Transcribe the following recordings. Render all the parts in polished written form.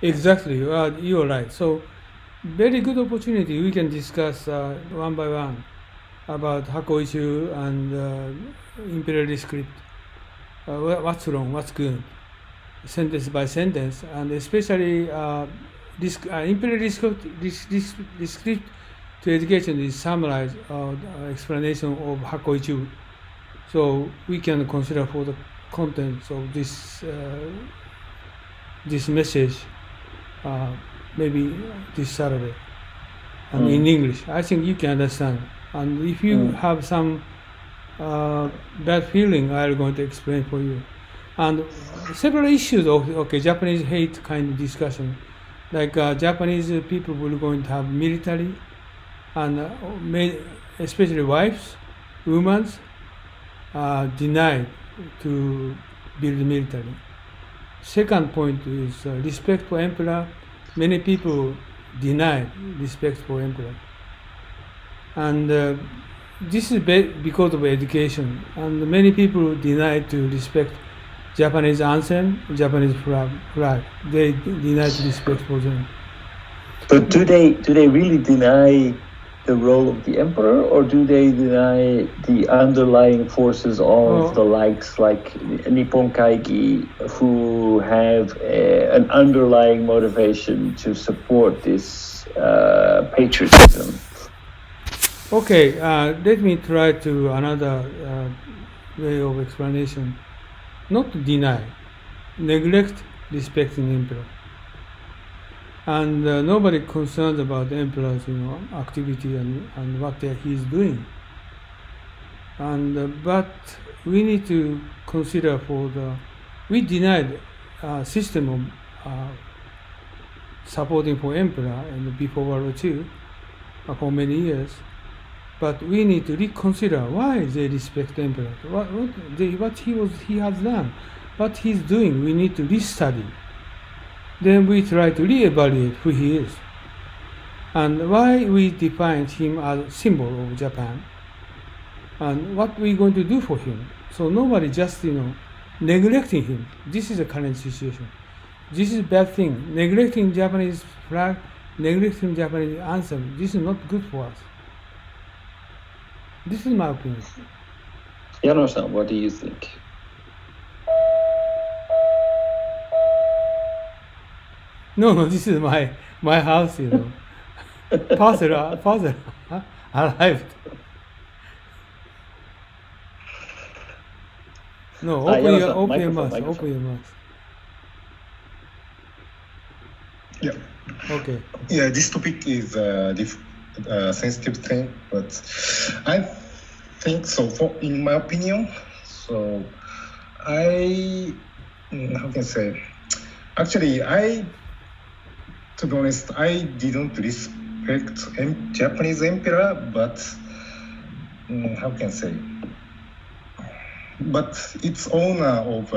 Exactly, you're right. So, very good opportunity. We can discuss one by one about Hako issue and imperial script. What's wrong, what's good, sentence by sentence, and especially imperial script to education is summarized explanation of Hako issue. So we can consider for the contents of this message maybe this Saturday and in English. I think you can understand. And if you have some bad feeling, I'm going to explain for you. And several issues of Japanese hate kind of discussion, like Japanese people will going to have military, and especially wives, women, denied to build military. Second point is respect for emperor. Many people deny respect for emperor, and this is because of education. And many people deny to respect Japanese anthem, Japanese flag. They deny to respect for them. But do they really deny the role of the emperor, or do they deny the underlying forces of the likes like Nippon Kaigi, who have an underlying motivation to support this patriotism? Okay, let me try to another way of explanation. Not to deny, neglect respecting emperor. And nobody concerned about the emperor's activity and what he is doing. And but we need to consider we denied system of supporting for emperor and before World War II for many years. But we need to reconsider why they respect emperor. What he has done, what he's doing. We need to restudy. Then we try to re-evaluate who he is and why we define him as a symbol of Japan and what we're going to do for him. So nobody just neglecting him. This is the current situation. This is a bad thing. Neglecting Japanese flag, neglecting Japanese anthem. This is not good for us. This is my opinion. Yano-san, what do you think? No, this is my house, Father arrived. No, open your mouth. Yeah. Okay. Yeah, this topic is sensitive thing, but I think so. In my opinion, so how can I say? Actually, to be honest, I didn't respect Japanese emperor, but how can I say? But it's owner of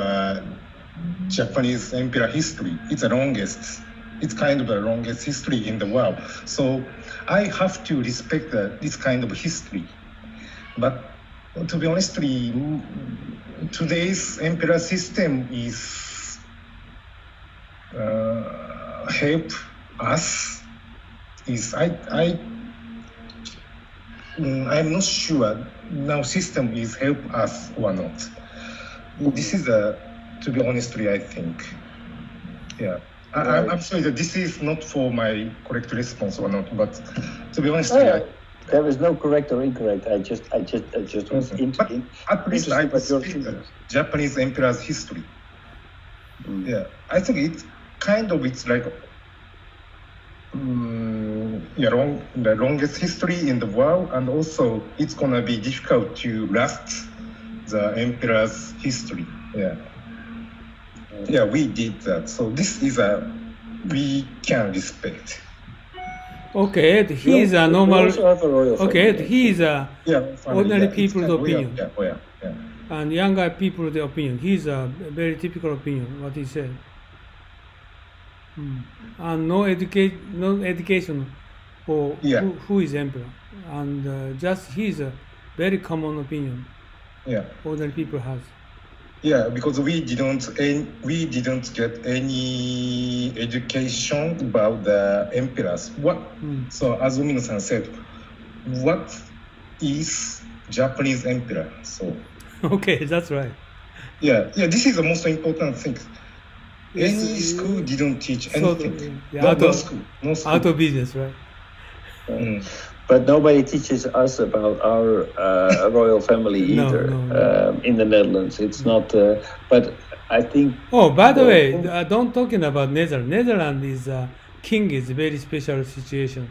Japanese emperor history. It's the longest. It's kind of the longest history in the world. So I have to respect this kind of history. But to be honest, today's emperor system is help us. I'm not sure now system is help us or not. This is to be honest, I think. Yeah. I'm sorry that this is not for my correct response or not, but to be honest, there is no correct or incorrect. I just was interested. At least I speak Japanese emperor's history. Yeah, I think it's like the longest history in the world, and also it's gonna be difficult to last the emperor's history. Yeah, we did that. So this is we can respect. Okay, he is a normal. Okay, he is a ordinary people's opinion. Yeah. And younger people's opinion. He is a very typical opinion. What he said. And no education for who is emperor, and just he is a very common opinion. Yeah, ordinary people has. Yeah, because we didn't get any education about the emperors. So as Umino-san said, what is Japanese emperor? So okay, that's right. Yeah, this is the most important thing. Any school didn't teach anything. No school. Out of business, right? But nobody teaches us about our royal family either. No. In the Netherlands, it's not. But I think. Oh, by the way, don't talking about Netherlands. Netherlands is king is a very special situation,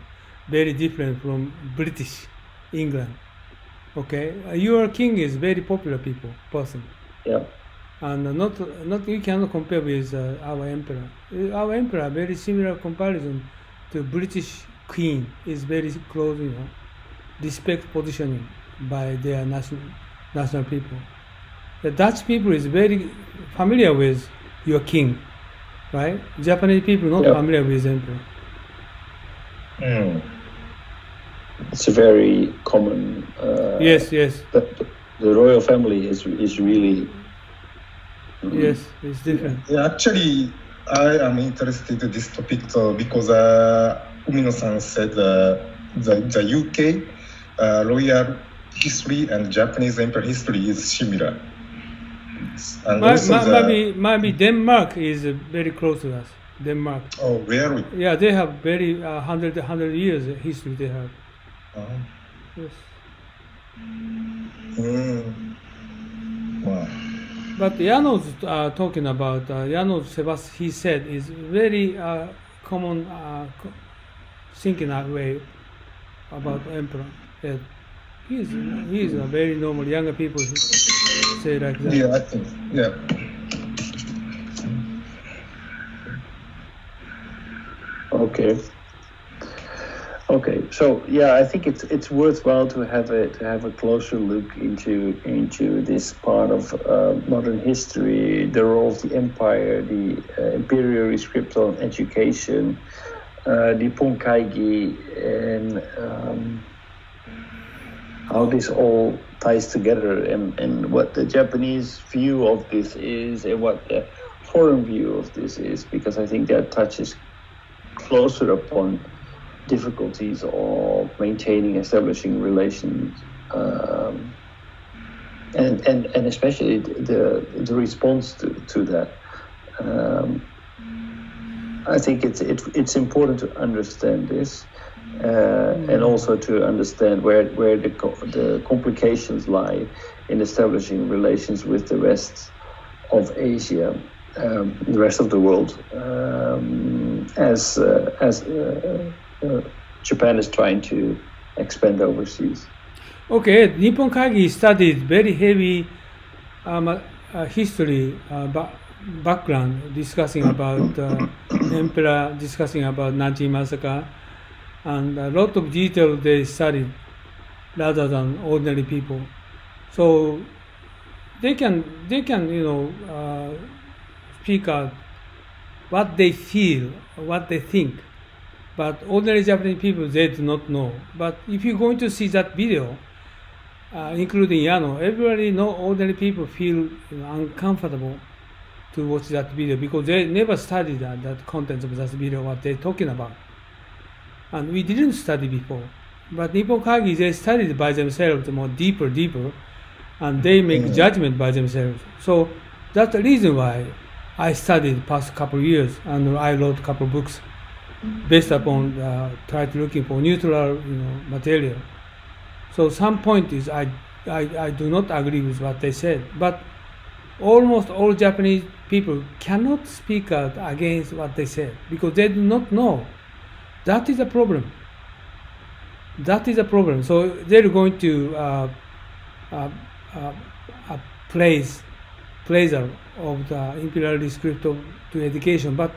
very different from British England. Okay, your king is very popular person. Yeah. And not you cannot compare with our emperor. Our emperor very similar comparison to British Queen is very close, respect positioning by their national people. The Dutch people is very familiar with your king, right? Japanese people not familiar with emperor. It's a very common. Yes. The royal family is really. Yes, it's different. Yeah, actually, I am interested in this topic because Umino-san said the UK royal history and Japanese emperor history is similar. And maybe Denmark is very close to us. Denmark. Oh, really? Yeah, they have very 100 years history they have. Yes. Wow. But Janos talking about Janos Sebas, he said is very common thinking that way about emperor. That he's a very normal younger people who say like that. Yeah, I think. Yeah. Okay. So yeah, I think it's worthwhile to have a closer look into this part of modern history, the role of the empire, the imperial script on education, Nippon Kaigi, and how this all ties together, and what the Japanese view of this is, and what the foreign view of this is, because I think that touches closer upon difficulties of establishing relations, and especially the response to that. I think it's important to understand this, and also to understand where the complications lie in establishing relations with the rest of Asia, the rest of the world, as Japan is trying to expand overseas. Okay, Nippon Kaigi studied very heavy history background, discussing about emperor, discussing about Nanjing massacre, and a lot of detail they studied rather than ordinary people. So they can speak out what they feel, what they think. But ordinary Japanese people, they do not know. But if you're going to see that video, including Yano, everybody know ordinary people feel uncomfortable to watch that video because they never studied that content of that video, what they're talking about. And we didn't study before. But Nippon Kaigi, they studied by themselves more deeper, and they make judgment by themselves. So that's the reason why I studied past couple of years, and I wrote a couple of books based upon try to looking for neutral material. So some point is I do not agree with what they said, but almost all Japanese people cannot speak out against what they said because they do not know. That is a problem. So they're going to praise of the imperial script to education, but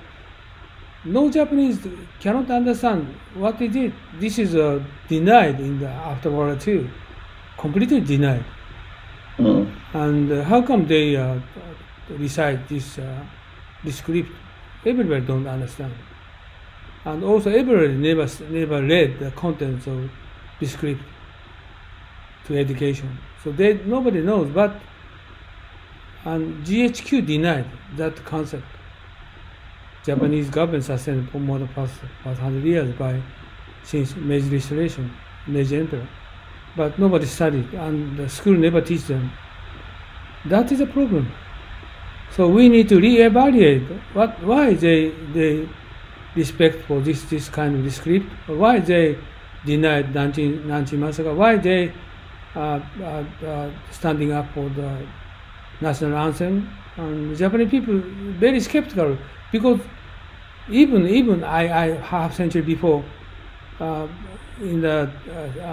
no Japanese cannot understand what they did. This is denied in the after World War II, completely denied. And how come they recite this script? Everybody don't understand, and also everybody never read the contents of the script to education. So nobody knows. But And GHQ denied that concept. Japanese government sustained for more than past 100 years by since Meiji Restoration, Meiji Emperor. But nobody studied, and the school never teach them. That is a problem. So we need to re-evaluate why they respect for this kind of script, why they denied Nanjing massacre, why they standing up for the national anthem. And the Japanese people very skeptical, because even I half century before in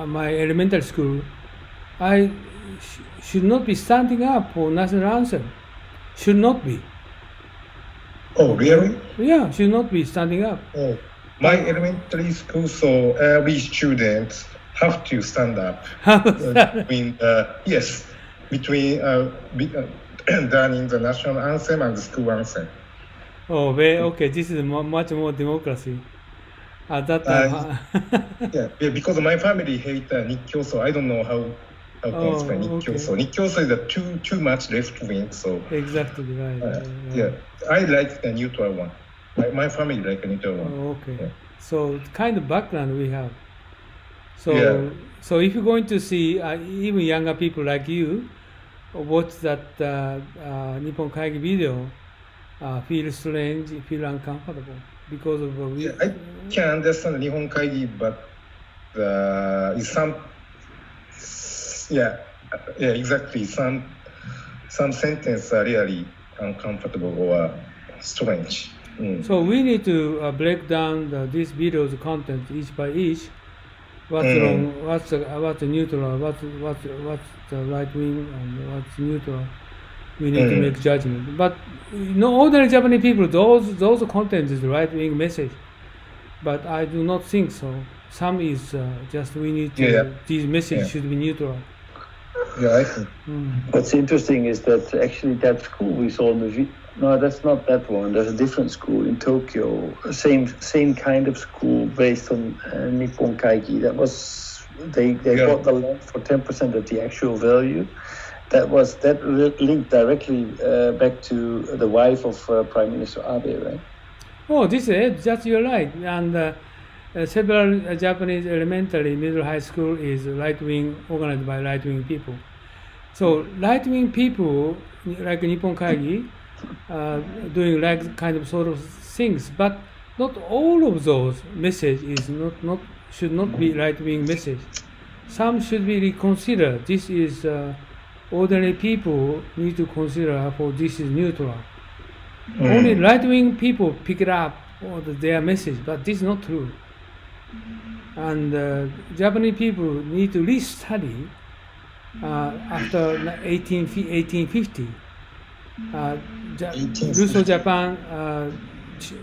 my elementary school, I should not be standing up for national anthem. Should not be. Oh, really? Yeah, should not be standing up. Oh, my elementary school, so every student have to stand up. Between learning the national anthem and the school anthem. Oh, okay. This is much more democracy. At that time. Yeah, because my family hate Nikkyo, so I don't know how can explain Nikkyo. Okay. So Nikkyo is too much left wing. So exactly right. Yeah, I like the neutral one. My family like a neutral one. Oh, okay. Yeah. So kind of background we have. So Yeah. so if you're going to see even younger people like you watch that Nippon Kaigi video, feel strange, feel uncomfortable because of I can understand the Nippon Kaigi, but is some exactly some sentences are really uncomfortable or strange. So we need to break down this video's content each by each. What's wrong? What's the neutral? What's the right wing and what's neutral? We need to make judgment. But ordinary Japanese people, those content is the right wing message. But I do not think so. Some is just we need to. These messages should be neutral. Yeah, I think. What's interesting is that actually that school we saw in the video. No, that's not that one. There's a different school in Tokyo. Same kind of school based on Nippon Kaigi. That was they bought the land for 10% of the actual value. That linked directly back to the wife of Prime Minister Abe, right? Oh, this is just you're right. And several Japanese elementary, middle, high school is right-wing, organized by right-wing people. So right-wing people like Nippon Kaigi doing like kind of sort of things, but not all of those message is should not be right-wing message. Some should be reconsidered. This is ordinary people need to consider for this is neutral. Only right-wing people pick it up or their message, but this is not true. And Japanese people need to re-study after 1850. Russo-Japan,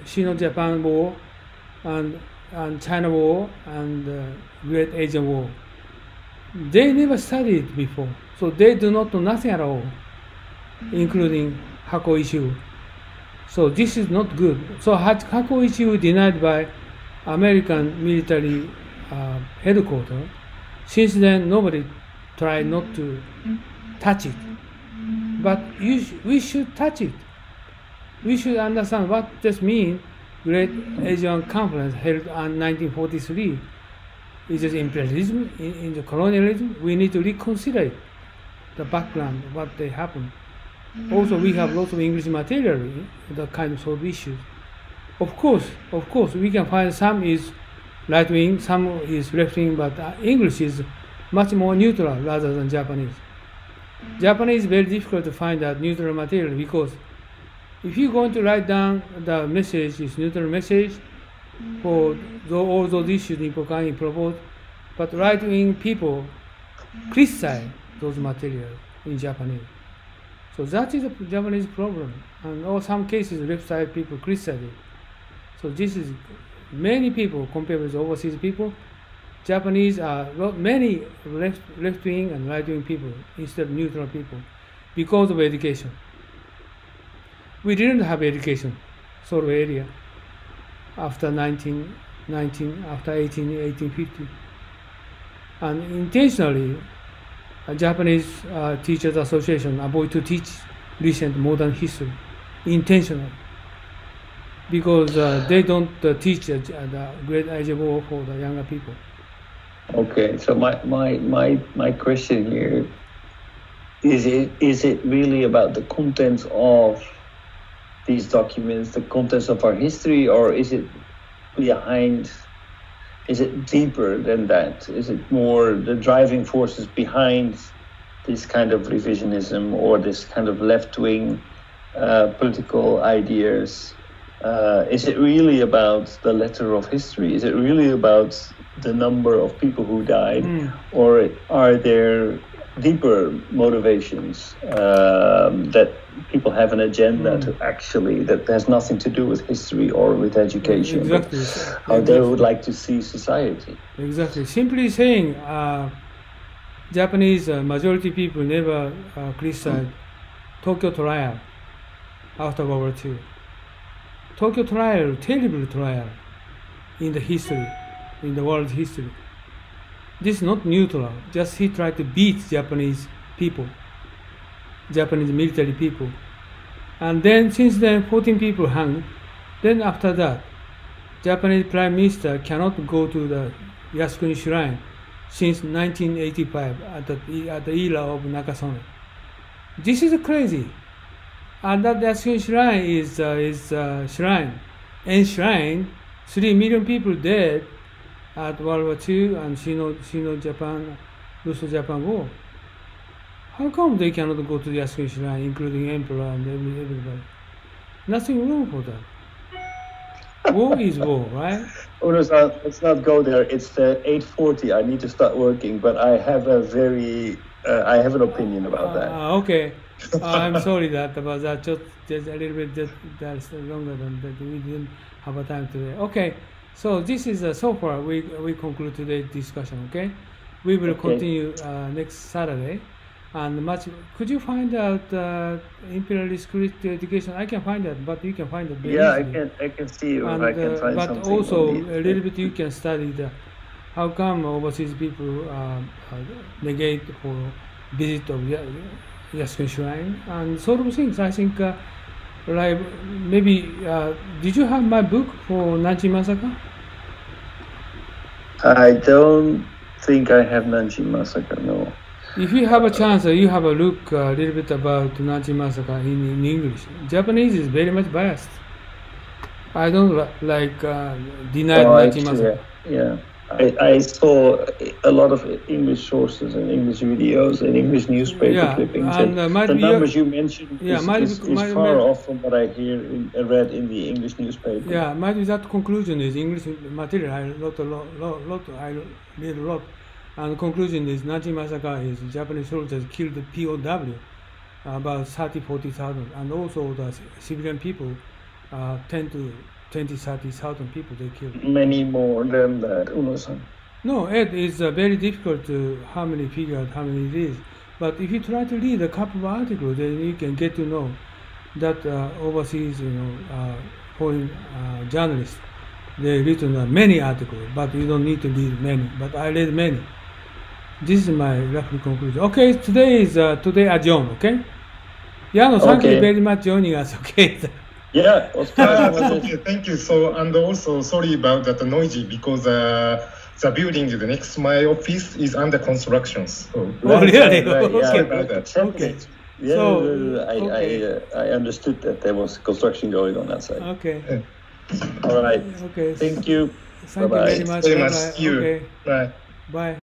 Sino-Japan War, and China War, and Great Asian War. They never studied before, so they do not know nothing at all, including Hako issue. So this is not good. So Hako issue denied by American military headquarters. Since then, nobody tried not to touch it. But we should touch it. We should understand what this means. Great Asian Conference held in 1943. Is it imperialism, in the colonialism? We need to reconsider it, the background, what they happened. Also, we have lots of English material, the kind of sort of issues. Of course, we can find some is right wing, some is left wing, but English is much more neutral rather than Japanese. Japanese is very difficult to find that neutral material, because if you're going to write down the message is neutral message for all those issues Nippon Kaigi proposed, but right wing people criticize those materials in Japanese. So that is a Japanese problem, and in some cases left side people criticize it. So this is many people compared with overseas people. Japanese are many left wing and right wing people instead of neutral people because of education. We didn't have education sort of area after 1850, and intentionally Japanese Teachers Association avoid to teach recent modern history intentionally, because they don't teach the Great Age of War for the younger people. Okay, so my question here is it really about the contents of these documents, the contents of our history, or is it deeper than that? Is it more the driving forces behind this kind of revisionism or this kind of left-wing political ideas? Is it really about the letter of history? Is it really about the number of people who died? Or are there deeper motivations that people have an agenda to actually, that has nothing to do with history or with education? Exactly. How they would like to see society. Exactly. Simply saying, Japanese majority people never criticized Tokyo trial after World War II. Tokyo trial, terrible trial in the history, in the world history. This is not neutral. Just he tried to beat Japanese people, Japanese military people. And then since then 14 people hung. Then after that, Japanese Prime Minister cannot go to the Yasukuni Shrine since 1985 at the era of Nakasone. This is crazy. And that Yasukuni Shrine is shrine, enshrined 3 million people dead at World War II and Sino-Japan, Russo-Japan War. How come they cannot go to the Yasukuni Shrine, including Emperor and everybody? Nothing wrong for that. War is war, right? Uno-san, let's not go there. It's 8:40. I need to start working, but I have I have an opinion about that. Okay. I'm sorry about that. Just a little bit. That's longer than that. We didn't have a time today. Okay. So this is so far we conclude today's discussion. Okay. We will continue next Saturday. And could you find out imperialist critical education? I can find that, but you can find it very easily. I can see if I can find but something. But also a little bit you can study how come overseas people negate for visit of Yasukuni Shrine and sort of things. I think like maybe did you have my book for Nanjing Massacre? I don't think I have Nanjing Massacre, no. If you have a chance, you have a look a little bit about Nanjing Massacre in English. Japanese is very much biased. I don't like deny Nanjing Massacre. Yeah. I saw a lot of English sources and English videos and English newspaper clippings. And the numbers you mentioned is far off from what I read in the English newspaper. Yeah, that conclusion is English material. I read a lot. And the conclusion is Nanjing Massacre is Japanese soldiers killed POW, about 30,000-40,000, and also the civilian people, 20,000-30,000 people they killed. Many more than that, Uno-san. No, it is very difficult to how many it is. But if you try to read a couple of articles, then you can get to know that overseas, foreign journalists, they written many articles, but you don't need to read many. But I read many. This is my rough conclusion. Okay, today adjourn. Okay. Yano, thank you very much joining us. Okay. Yeah, okay, thank you. So, and also sorry about that noisy because the building next to my office is under construction. So, really? Sorry about that. Okay. Yeah, so, I understood that there was construction going on outside. Okay. All right. Okay. Thank you. Thank you very much. Very much. See you. Okay. Bye. Bye.